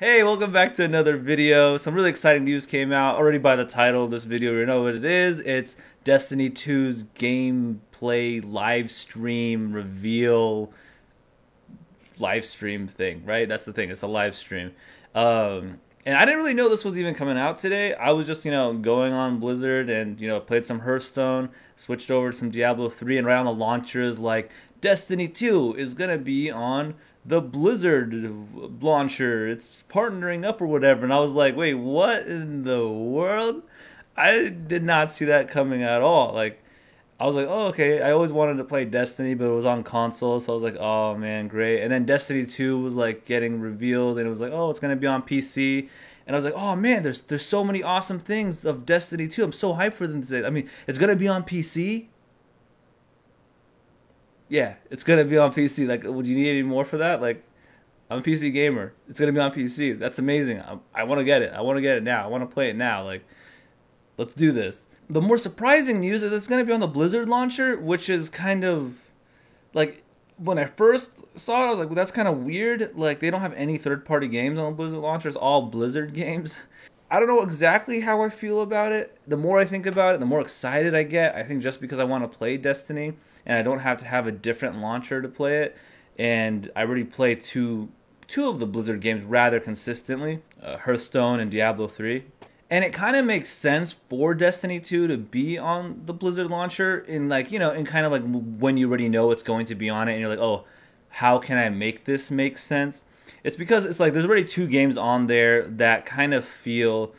Hey, welcome back to another video. Some really exciting news came out. Already by the title of this video, you know what it is. It's Destiny 2's gameplay live stream reveal live stream thing, right? That's the thing. It's a live stream. And I didn't really know this was even coming out today. I was just, going on Blizzard and, played some Hearthstone, switched over to some Diablo 3, and right on the launchers, like, Destiny 2 is going to be on the Blizzard launcher. It's partnering up or whatever. And I was like, wait, what in the world? I did not see that coming at all. Like, I was like, oh, okay. I always wanted to play Destiny, but it was on console, so I was like, oh man, great. And then Destiny 2 was like getting revealed, and it was like, oh, it's gonna be on PC. And I was like, oh man, there's so many awesome things of Destiny 2. I'm so hyped for them to say. I mean, it's gonna be on PC. Yeah, it's gonna be on PC. Like, would you need any more for that? Like, I'm a PC gamer. It's gonna be on PC. That's amazing. I want to get it. I want to get it now. I want to play it now. Like, let's do this. The more surprising news is it's going to be on the Blizzard launcher, which is kind of like when I first saw it, I was like, well, that's kind of weird. Like, they don't have any third party games on the Blizzard launcher, it's all Blizzard games. I don't know exactly how I feel about it. The more I think about it, the more excited I get. I think just because I want to play Destiny and I don't have to have a different launcher to play it. And I already play two of the Blizzard games rather consistently, Hearthstone and Diablo 3. And it kind of makes sense for Destiny 2 to be on the Blizzard launcher in like, in kind of like when you already know it's going to be on it and you're like, "Oh, how can I make this make sense?" It's because it's like there's already two games on there that kind of feel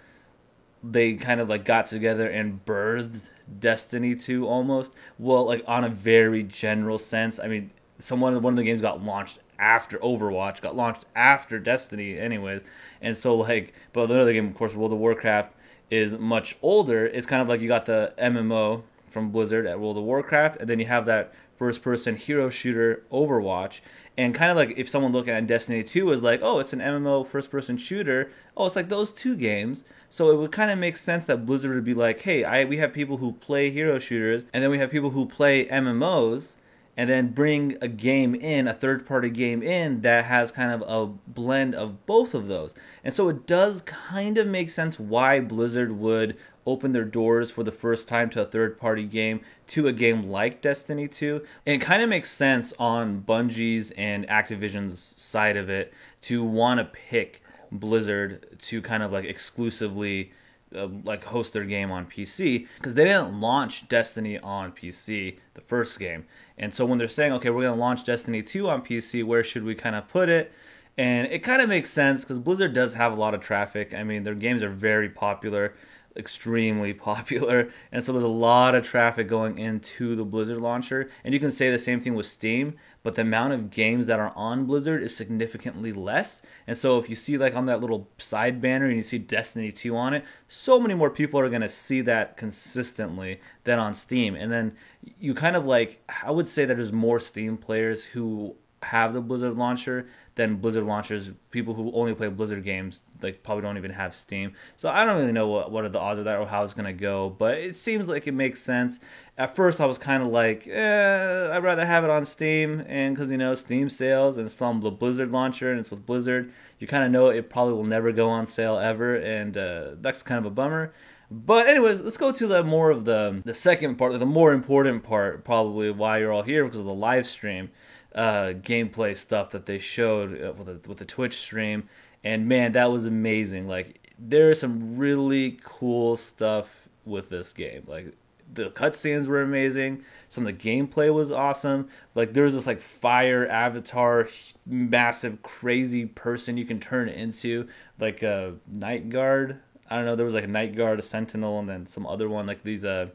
they kind of like got together and birthed Destiny 2 almost. Well, like on a very general sense. I mean, one of the games got launched after Overwatch, got launched after Destiny anyways. And so like, but the other game, of course, World of Warcraft is much older. It's kind of like you got the MMO from Blizzard at World of Warcraft, and then you have that first person hero shooter Overwatch. And kind of like if someone looking at Destiny 2 is like, oh, it's an MMO first person shooter, oh, it's like those two games. So it would kind of make sense that Blizzard would be like, hey, we have people who play hero shooters, and then we have people who play MMOs, and then bring a game in, a third party game in that has kind of a blend of both of those. And so it does kind of make sense why Blizzard would open their doors for the first time to a third party game, to a game like Destiny 2. And it kind of makes sense on Bungie's and Activision's side of it to want to pick Blizzard to kind of like exclusively like host their game on PC, because they didn't launch Destiny on PC, the first game. And so when they're saying, okay, we're going to launch Destiny 2 on PC, where should we kind of put it? And it kind of makes sense because Blizzard does have a lot of traffic. I mean, their games are very popular, extremely popular, and so there's a lot of traffic going into the Blizzard launcher. And you can say the same thing with Steam, but the amount of games that are on Blizzard is significantly less. And so if you see like on that little side banner and you see Destiny 2 on it, so many more people are going to see that consistently than on Steam. And then you kind of like, I would say that there's more Steam players who have the Blizzard launcher than Blizzard launchers. People who only play Blizzard games like probably don't even have Steam. So I don't really know what are the odds of that or how it's gonna go, but it seems like it makes sense. At first I was kind of like, I'd rather have it on Steam, and because Steam sales and it's from the Blizzard launcher and it's with Blizzard, you kind of know it probably will never go on sale ever, and that's kind of a bummer. But anyways, let's go to the second part, the more important part, probably why you're all here, because of the live stream gameplay stuff that they showed with the Twitch stream. And man, that was amazing. Like, there's some really cool stuff with this game. Like, the cutscenes were amazing. Some of the gameplay was awesome. Like, there was this like fire avatar, massive, crazy person you can turn into, like a night guard. I don't know. There was like a night guard, a sentinel, and then some other one. Like these I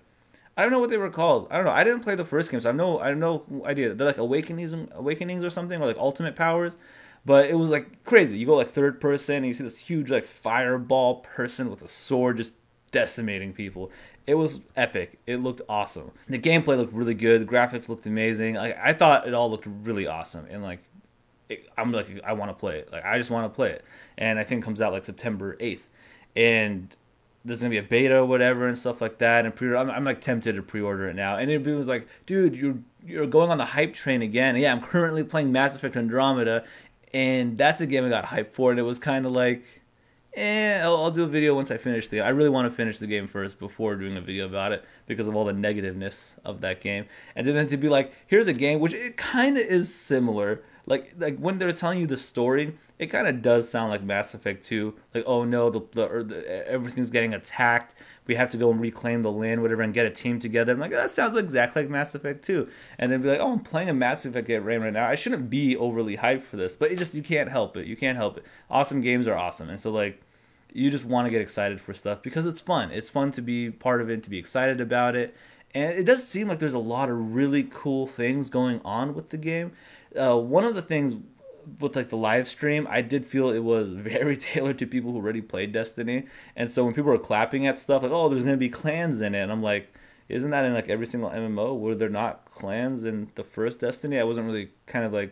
don't know what they were called. I don't know. I didn't play the first game, so I have no idea. They're like awakenings or something, or like ultimate powers. But it was like crazy. You go like third person, and you see this huge like fireball person with a sword just decimating people. It was epic. It looked awesome. The gameplay looked really good. The graphics looked amazing. Like, I thought it all looked really awesome. And like, I'm like, I want to play it. Like, I just want to play it. And I think it comes out like September 8th. And there's gonna be a beta or whatever and stuff like that. And I'm like tempted to pre-order it now. And then people was like, dude, you're going on the hype train again. And yeah, I'm currently playing Mass Effect Andromeda, And that's a game I got hyped for, and it was kind of like, I'll do a video once I finish the game. I really want to finish the game first before doing a video about it because of all the negativeness of that game. And then to be like, here's a game which it kind of is similar. Like when they're telling you the story, it kind of does sound like Mass Effect 2. Like, oh no, everything's getting attacked. We have to go and reclaim the land, whatever, and get a team together. I'm like, that sounds exactly like Mass Effect 2. And then be like, oh, I'm playing a Mass Effect game right now. I shouldn't be overly hyped for this, but you can't help it. You can't help it. Awesome games are awesome, and so like, you just want to get excited for stuff because it's fun. It's fun to be part of it, to be excited about it. And it does seem like there's a lot of really cool things going on with the game. One of the things with like the live stream, I did feel it was very tailored to people who already played Destiny. And so when people were clapping at stuff like, oh, there's going to be clans in it. And I'm like, isn't that in like every single MMO? Were there not clans in the first Destiny? I wasn't really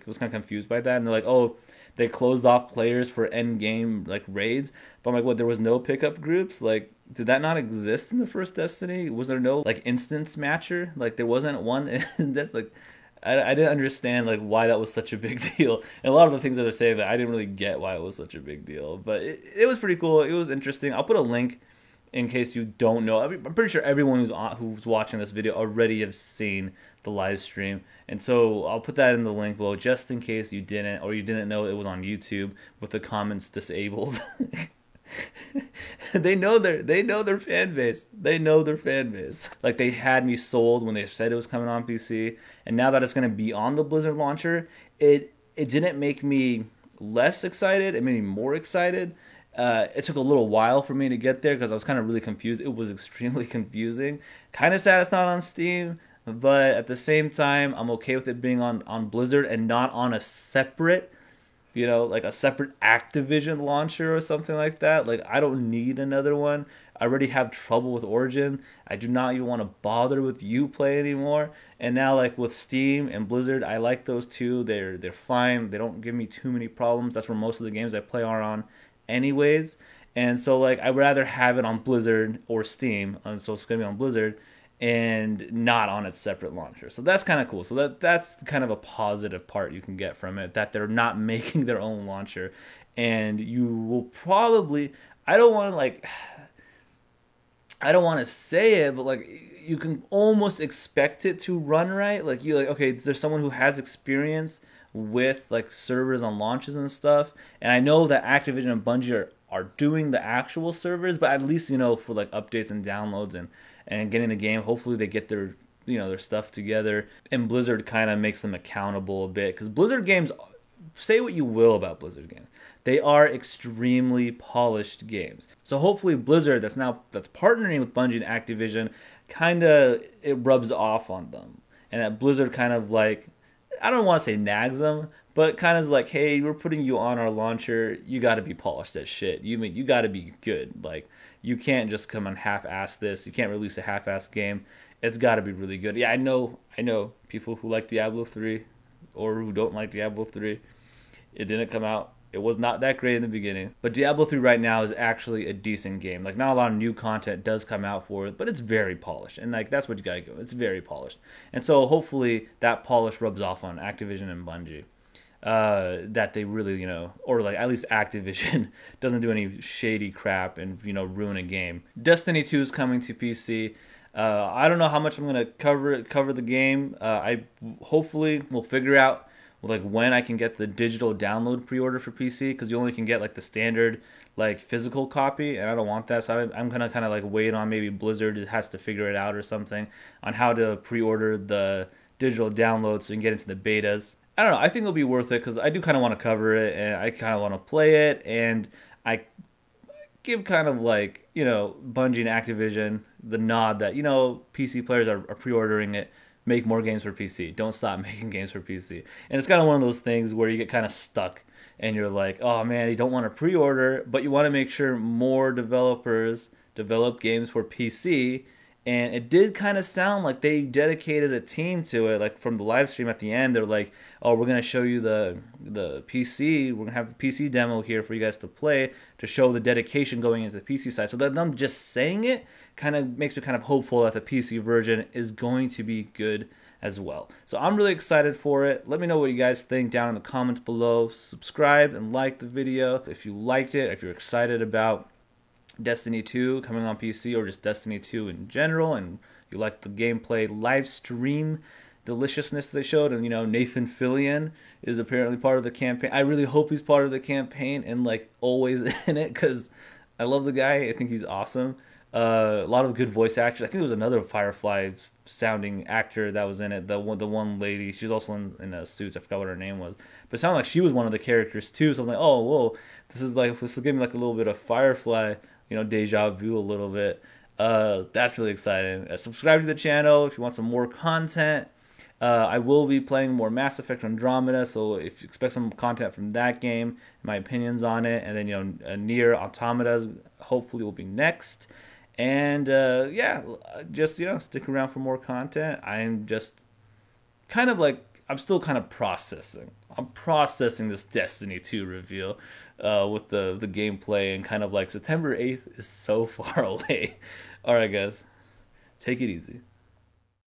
was kind of confused by that. And they're like, oh, they closed off players for end game like raids. But I'm like, what? There was no pickup groups? Like, did that not exist in the first Destiny? Was there no like instance matcher? Like, there wasn't one. That's like, I didn't understand like why that was such a big deal. And a lot of the things that they're saying, that I didn't really get why it was such a big deal. But it was pretty cool. It was interesting. I'll put a link in case you don't know. I'm pretty sure everyone who's watching this video already have seen the live stream, and so I'll put that in the link below just in case you didn't, or you didn't know it was on YouTube with the comments disabled. They know their fan base. They know their fan base. Like, they had me sold when they said it was coming on PC, and now that it's going to be on the Blizzard launcher, it didn't make me less excited. It made me more excited. It took a little while for me to get there because I was kind of really confused. It was extremely confusing. Kind of sad it's not on Steam, but at the same time, I'm okay with it being on Blizzard and not on a separate, like a separate Activision launcher or something like that. Like, I don't need another one. I already have trouble with Origin. I do not even want to bother with Uplay anymore. And now, like, with Steam and Blizzard, I like those two. They're fine. They don't give me too many problems. That's where most of the games I play are on anyways. And so, like, I'd rather have it on Blizzard or Steam, and so it's going to be on Blizzard, and not on its separate launcher. So that's kind of cool. So that's kind of a positive part you can get from it, that they're not making their own launcher. And you will probably, I don't want to say it, but like, you can almost expect it to run right. Like, okay, there's someone who has experience with like servers on launches and stuff. And I know that Activision and Bungie are doing the actual servers, but at least, for like updates and downloads and getting the game, hopefully they get their their stuff together, and Blizzard kind of makes them accountable a bit, because Blizzard games, say what you will about Blizzard games, they are extremely polished games. So hopefully Blizzard, that's partnering with Bungie and Activision, it rubs off on them, and that Blizzard kind of like, I don't want to say nags them, but kind of is like, hey, we're putting you on our launcher, you got to be polished as shit. You got to be good. Like, you can't just come and half-ass this. You can't release a half-ass game. It's got to be really good. Yeah, I know people who like Diablo 3 or who don't like Diablo 3. It didn't come out. It was not that great in the beginning. But Diablo 3 right now is actually a decent game. Like, not a lot of new content does come out for it, but it's very polished. And like, that's what you got to go. It's very polished. And so hopefully that polish rubs off on Activision and Bungie. That they really, or like at least Activision doesn't do any shady crap and, ruin a game. Destiny 2 is coming to PC. I don't know how much I'm going to cover the game. I hopefully will figure out like when I can get the digital download pre-order for PC, because you only can get like the standard like physical copy, and I don't want that. So I'm going to kind of like wait on, maybe Blizzard has to figure it out or something on how to pre-order the digital download so you can get into the betas. I don't know. I think it'll be worth it because I do kind of want to cover it, and I kind of want to play it, and I give kind of like, Bungie and Activision the nod that, PC players are pre-ordering it. Make more games for PC. Don't stop making games for PC. And it's kind of one of those things where you get kind of stuck, and you're like, oh man, you don't want to pre-order, but you want to make sure more developers develop games for PC. And it did kind of sound like they dedicated a team to it. Like, from the live stream at the end, they're like, oh, we're going to show you the PC. We're going to have the PC demo here for you guys to play, to show the dedication going into the PC side. So that them just saying it kind of makes me kind of hopeful that the PC version is going to be good as well. So I'm really excited for it. Let me know what you guys think down in the comments below. Subscribe and like the video if you liked it, if you're excited about Destiny 2 coming on PC or just Destiny 2 in general, and you like the gameplay live stream deliciousness they showed. And Nathan Fillion is apparently part of the campaign. I really hope he's part of the campaign and like always in it, because I love the guy. I think he's awesome. A lot of good voice actors. I think there was another Firefly sounding actor that was in it. The one lady, she was also in a suit. I forgot what her name was, but it sounded like she was one of the characters too. So I was like, oh, whoa, this is giving me like a little bit of Firefly, deja vu a little bit. That's really exciting. Subscribe to the channel if you want some more content. I will be playing more Mass Effect Andromeda, so if you expect some content from that game, my opinions on it, and then Nier Automata hopefully will be next. And just stick around for more content. I'm just I'm still kind of processing. I'm processing this Destiny 2 reveal with the gameplay, and kind of like September 8th is so far away. All right, guys, take it easy.